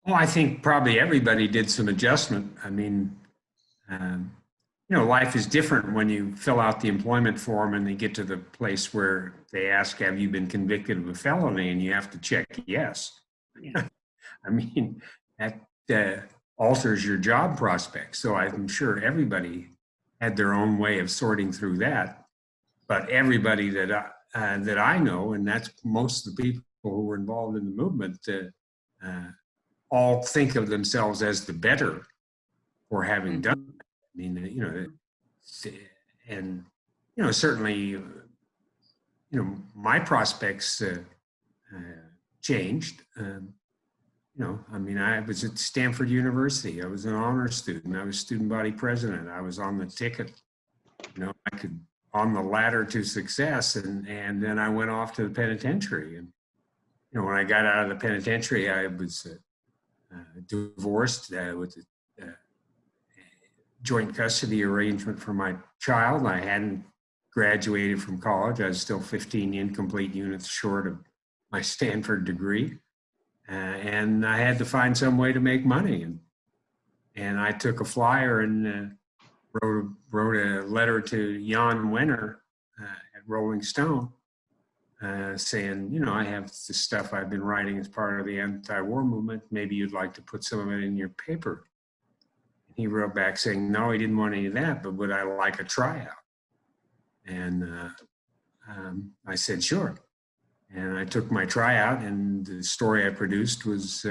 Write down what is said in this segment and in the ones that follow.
Oh, I think probably everybody did some adjustment. I mean, um, life is different when you fill out the employment form and they get to the place where they ask, have you been convicted of a felony? And you have to check yes. Yeah. I mean, that uh, alters your job prospects. So I'm sure everybody had their own way of sorting through that. But everybody that I know, and that's most of the people who were involved in the movement, all think of themselves as the better for having done. Mhm. I mean, and certainly, my prospects uh, changed. I mean, I was at Stanford University. I was an honor student. I was student body president. I was on the ticket. I could on the ladder to success, and then I went off to the penitentiary. And when I got out of the penitentiary, I was divorced with a joint custody arrangement for my child. I hadn't graduated from college. I was still 15 incomplete units short of my Stanford degree. And I had to find some way to make money. And I took a flyer and wrote a letter to Jan Wenner at Rolling Stone saying, I have this stuff I've been writing as part of the anti-war movement. Maybe you'd like to put some of it in your paper. He wrote back saying, no, he didn't want any of that, but would I like a tryout? And I said, sure. And I took my tryout, and the story I produced was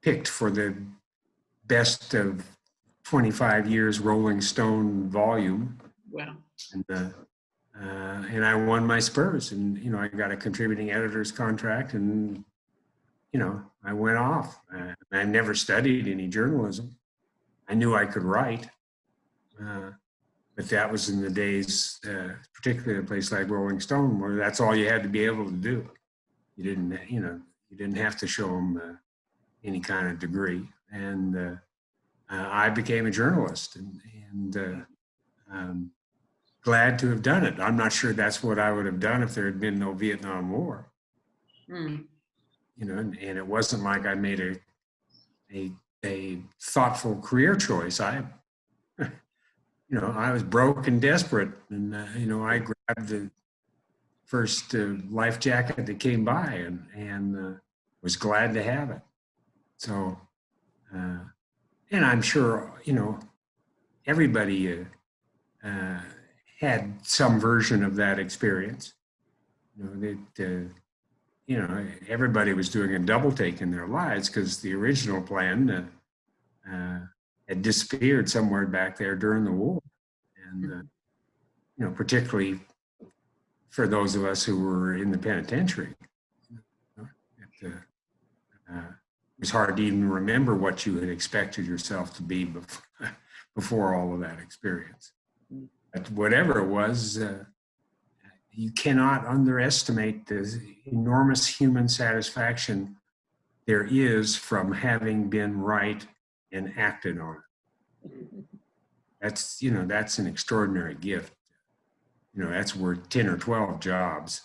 picked for the best of 25 years Rolling Stone volume. Wow. And I won my spurs, and I got a contributing editor's contract, and I went off. I never studied any journalism. I knew I could write, but that was in the days, particularly a place like Rolling Stone, where that's all you had to be able to do. You didn't have to show them any kind of degree. And I became a journalist, and glad to have done it. I'm not sure that's what I would have done if there had been no Vietnam War. Mm. And it wasn't like I made a thoughtful career choice. I was broke and desperate, and I grabbed the first life jacket that came by, and was glad to have it. So, and I'm sure everybody had some version of that experience. Everybody was doing a double take in their lives because the original plan had disappeared somewhere back there during the war. And, particularly for those of us who were in the penitentiary, it was hard to even remember what you had expected yourself to be before all of that experience. But whatever it was, you cannot underestimate the enormous human satisfaction there is from having been right and acted on it. That's an extraordinary gift. That's worth 10 or 12 jobs.